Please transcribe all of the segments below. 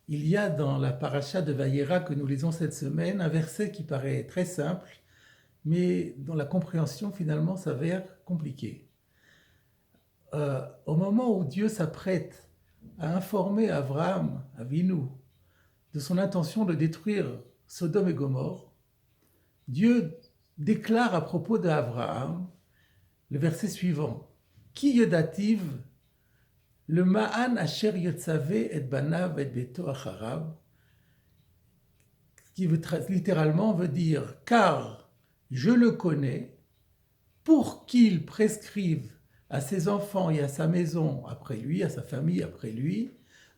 Il y a dans la paracha de Vayera que nous lisons cette semaine un verset qui paraît très simple, mais dont la compréhension finalement s'avère compliquée. Au moment où Dieu s'apprête à informer Abraham, Avinu, de son intention de détruire Sodome et Gomorre, Dieu déclare à propos d'Abraham le verset suivant: Ki yedativ le ma'an asher yetzave et banav et beto acharav, qui littéralement veut dire car je le connais pour qu'il prescrive à ses enfants et à sa maison après lui, à sa famille après lui,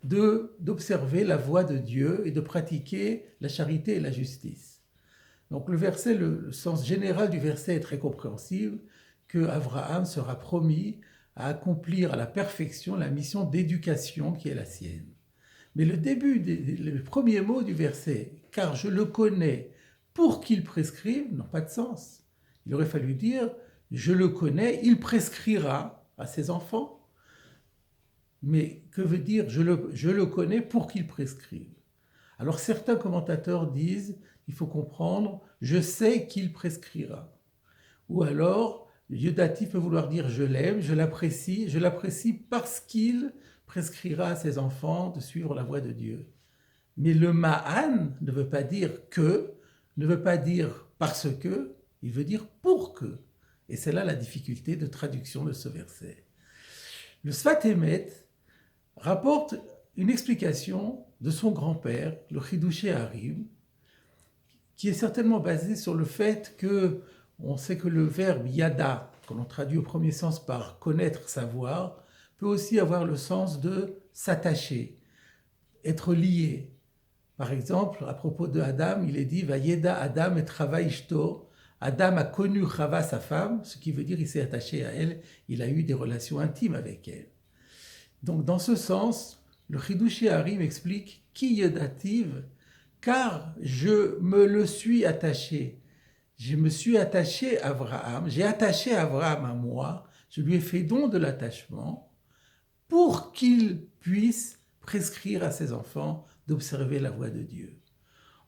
d'observer la voie de Dieu et de pratiquer la charité et la justice. Donc le sens général du verset est très compréhensible, que Abraham sera promis à accomplir à la perfection la mission d'éducation qui est la sienne. Mais le premier mot du verset, car je le connais pour qu'il prescrive, n'ont pas de sens. Il aurait fallu dire, je le connais, il prescrira à ses enfants. Mais que veut dire je le connais pour qu'il prescrive? Alors certains commentateurs disent, il faut comprendre, je sais qu'il prescrira. Ou alors, le datif peut vouloir dire je l'aime, je l'apprécie parce qu'il prescrira à ses enfants de suivre la voie de Dieu. Mais le ma'an ne veut pas dire que, ne veut pas dire parce que, il veut dire pour que. Et c'est là la difficulté de traduction de ce verset. Le Sfat Emet rapporte une explication de son grand-père, le Chidushé Harim, qui est certainement basée sur le fait que on sait que le verbe yada, que l'on traduit au premier sens par connaître, savoir, peut aussi avoir le sens de s'attacher, être lié. Par exemple, à propos de Adam, il est dit Vayeda Adam et travail ishto. Adam a connu Chava, sa femme, ce qui veut dire il s'est attaché à elle, il a eu des relations intimes avec elle. Donc, dans ce sens, le Chidushé Harim explique Ki yedativ, car je me le suis attaché. Je me suis attaché à Abraham, j'ai attaché Abraham à moi, je lui ai fait don de l'attachement pour qu'il puisse prescrire à ses enfants d'observer la voie de Dieu.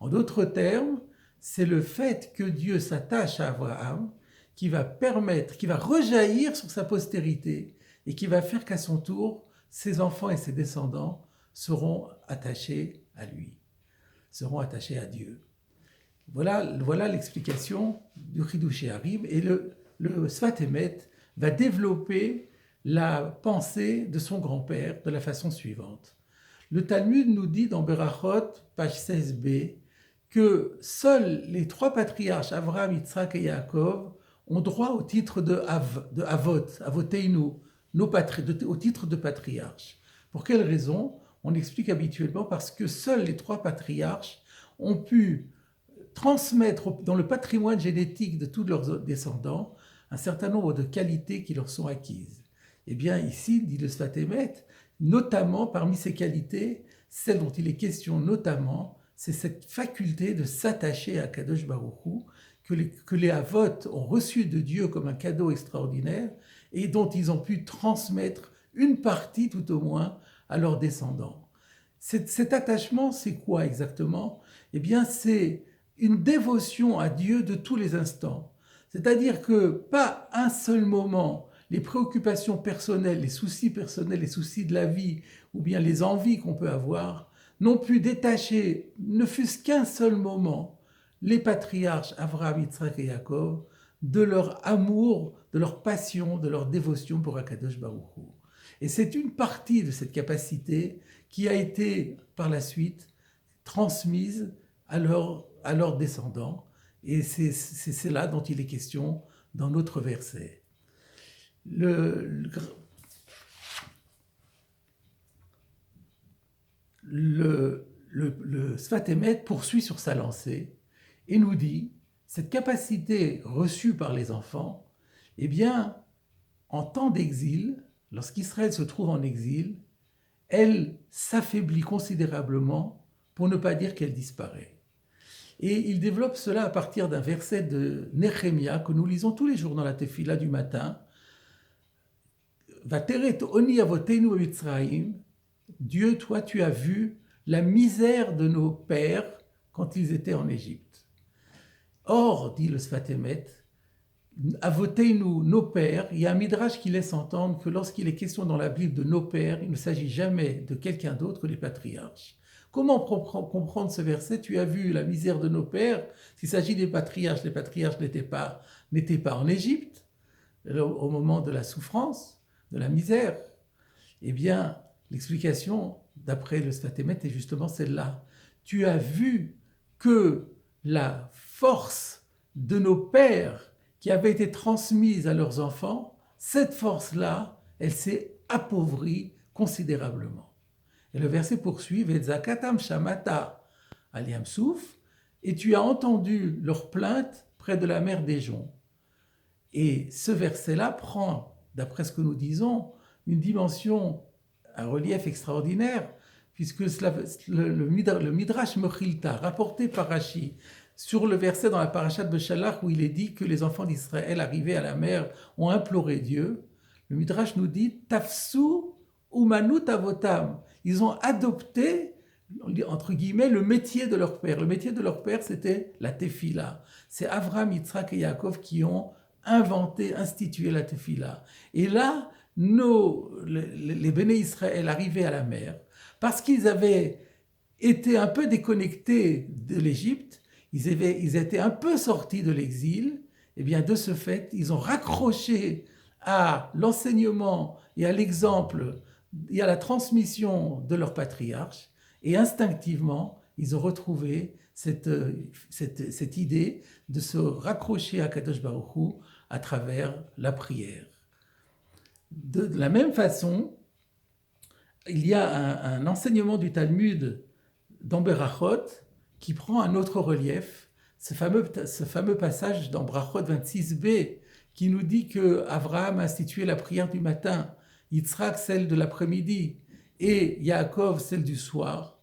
En d'autres termes, c'est le fait que Dieu s'attache à Abraham qui va permettre, qui va rejaillir sur sa postérité et qui va faire qu'à son tour, ses enfants et ses descendants seront attachés à lui, seront attachés à Dieu. Voilà l'explication du Chidushé Harim, et le Sfat Emet va développer la pensée de son grand-père de la façon suivante. Le Talmud nous dit dans Berachot, page 16b, que seuls les trois patriarches, Avraham, Yitzhak et Yaakov, ont droit au titre de Avot, Avoteinu, au titre de patriarche. Pour quelle raison? On explique habituellement parce que seuls les trois patriarches ont pu transmettre dans le patrimoine génétique de tous leurs descendants un certain nombre de qualités qui leur sont acquises. Eh bien, ici, dit le Sfat Emet, notamment parmi ces qualités, celle dont il est question notamment, c'est cette faculté de s'attacher à Kadosh Baruch Hu, que les Avot ont reçu de Dieu comme un cadeau extraordinaire et dont ils ont pu transmettre une partie tout au moins à leurs descendants. Cet attachement, c'est quoi exactement? Eh bien, c'est une dévotion à Dieu de tous les instants. C'est-à-dire que pas un seul moment, les préoccupations personnelles, les soucis personnels, les soucis de la vie, ou bien les envies qu'on peut avoir, n'ont pu détacher, ne fût-ce qu'un seul moment, les patriarches Avraham, Yitzhak et Yaakov de leur amour, de leur passion, de leur dévotion pour Akadosh Baruch Hu. Et c'est une partie de cette capacité qui a été par la suite transmise à leurs descendants. Et c'est cela dont il est question dans notre verset. Le Sfat Emet poursuit sur sa lancée et nous dit, cette capacité reçue par les enfants, eh bien, en temps d'exil, lorsqu'Israël se trouve en exil, elle s'affaiblit considérablement, pour ne pas dire qu'elle disparaît. Et il développe cela à partir d'un verset de Néhémia que nous lisons tous les jours dans la tefila du matin. Vateret oni avotenu Mitzraim, Dieu, toi, tu as vu la misère de nos pères quand ils étaient en Égypte. Or, dit le Sfat Emet, Avotenu, nos pères, il y a un midrash qui laisse entendre que lorsqu'il est question dans la Bible de nos pères, il ne s'agit jamais de quelqu'un d'autre que les patriarches. Comment comprendre ce verset? Tu as vu la misère de nos pères. S'il s'agit des patriarches, les patriarches n'étaient pas en Égypte au moment de la souffrance, de la misère. Eh bien, l'explication, d'après le Sfat Emet, est justement celle-là. Tu as vu que la force de nos pères qui avait été transmise à leurs enfants, cette force-là, elle s'est appauvrie considérablement. Et le verset poursuit, Vezakatam shamata al Yam Souf, et tu as entendu leurs plaintes près de la mer d'Éjon. Et ce verset-là prend, d'après ce que nous disons, une dimension, un relief extraordinaire, puisque le Midrash Mechilta, rapporté par Rashi, sur le verset dans la parashat Beshalach où il est dit que les enfants d'Israël arrivés à la mer ont imploré Dieu, le Midrash nous dit Tafsu umanut avotam. Ils ont adopté, entre guillemets, le métier de leur père. Le métier de leur père, c'était la tefila. C'est Avraham, Yitzhak et Yaakov qui ont institué la tefila. Et là, les béné Israël arrivés à la mer, parce qu'ils avaient été un peu déconnectés de l'Égypte, ils étaient un peu sortis de l'exil, et bien de ce fait, ils ont raccroché à l'enseignement et à l'exemple et à la transmission de leur patriarche, et instinctivement, ils ont retrouvé cette idée de se raccrocher à Kadosh Baruch Hu à travers la prière. De la même façon, il y a un enseignement du Talmud dans Berachot qui prend un autre relief, ce fameux passage dans Brachot 26b qui nous dit que Abraham a institué la prière du matin, Yitzhak celle de l'après-midi et Yaakov celle du soir,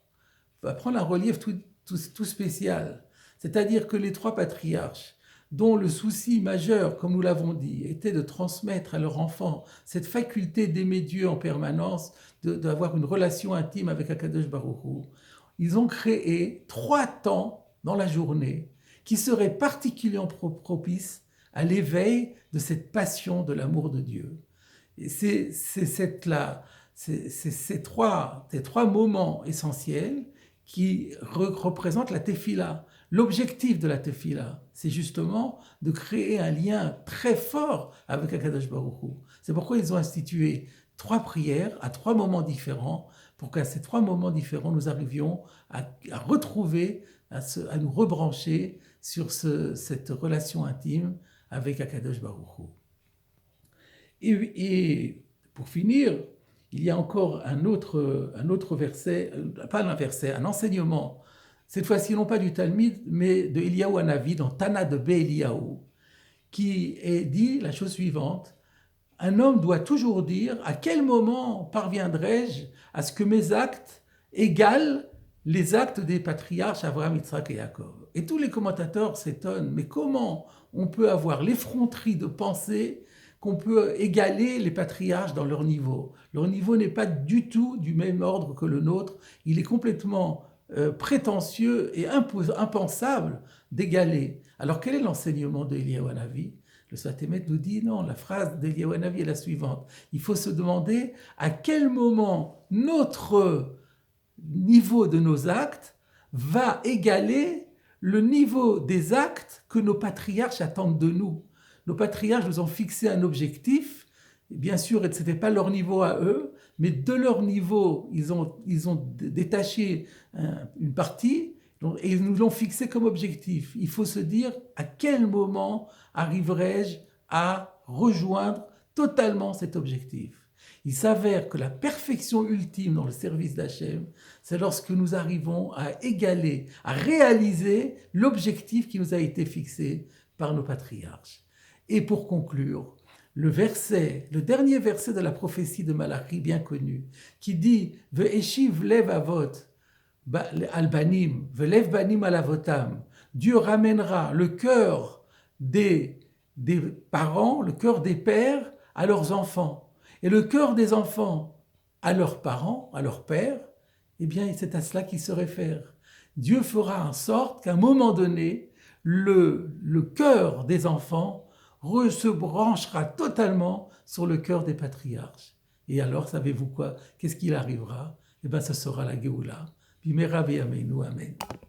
va prendre un relief tout spécial. C'est-à-dire que les trois patriarches, dont le souci majeur, comme nous l'avons dit, était de transmettre à leurs enfants cette faculté d'aimer Dieu en permanence, d'avoir une relation intime avec Akadosh Baruch Hu, ils ont créé 3 temps dans la journée qui seraient particulièrement propices à l'éveil de cette passion de l'amour de Dieu. Et c'est ces trois moments essentiels qui représentent la tefila. L'objectif de la tefila, c'est justement de créer un lien très fort avec Akadosh Baruch Hu. C'est pourquoi ils ont institué 3 prières à 3 moments différents, pour qu'à ces 3 moments différents, nous arrivions à retrouver, à nous rebrancher sur cette relation intime avec Akadosh Baruch Hu. Et pour finir, il y a encore un autre verset, pas un verset, un enseignement, cette fois-ci non pas du Talmud, mais de Eliyahu Hanavi, dans Tana de Eliyahu, qui est dit la chose suivante: un homme doit toujours dire à quel moment parviendrai-je à ce que mes actes égalent les actes des patriarches Abraham, Yitzhak et Yaakov. Et tous les commentateurs s'étonnent, mais comment on peut avoir l'effronterie de penser qu'on peut égaler les patriarches dans leur niveau? Leur niveau n'est pas du tout du même ordre que le nôtre, il est complètement prétentieux et impensable d'égaler. Alors quel est l'enseignement de Eliyahu Hanavi? Le Sfat Emet nous dit non, la phrase d'Eliyahu Hanavi est la suivante: il faut se demander à quel moment notre niveau de nos actes va égaler le niveau des actes que nos patriarches attendent de nous. Nos patriarches nous ont fixé un objectif, bien sûr, ce n'était pas leur niveau à eux, mais de leur niveau, ils ont détaché une partie et ils nous l'ont fixé comme objectif. Il faut se dire à quel moment arriverai-je à rejoindre totalement cet objectif. Il s'avère que la perfection ultime dans le service d'Hachem, c'est lorsque nous arrivons à égaler, à réaliser l'objectif qui nous a été fixé par nos patriarches. Et pour conclure, le dernier verset de la prophétie de Malachi bien connu, qui dit « Ve'eshiv lev avot al banim, ve'lev banim al avotam » Dieu ramènera le cœur des parents, le cœur des pères à leurs enfants, et le cœur des enfants à leurs parents, à leurs pères, Eh bien, c'est à cela qu'il se réfère. Dieu fera en sorte qu'à un moment donné, le cœur des enfants se branchera totalement sur le cœur des patriarches. Et alors, savez-vous quoi? Qu'est-ce qu'il arrivera? Eh bien, ce sera la Géoula. Bimera B'Yameinu, Amen.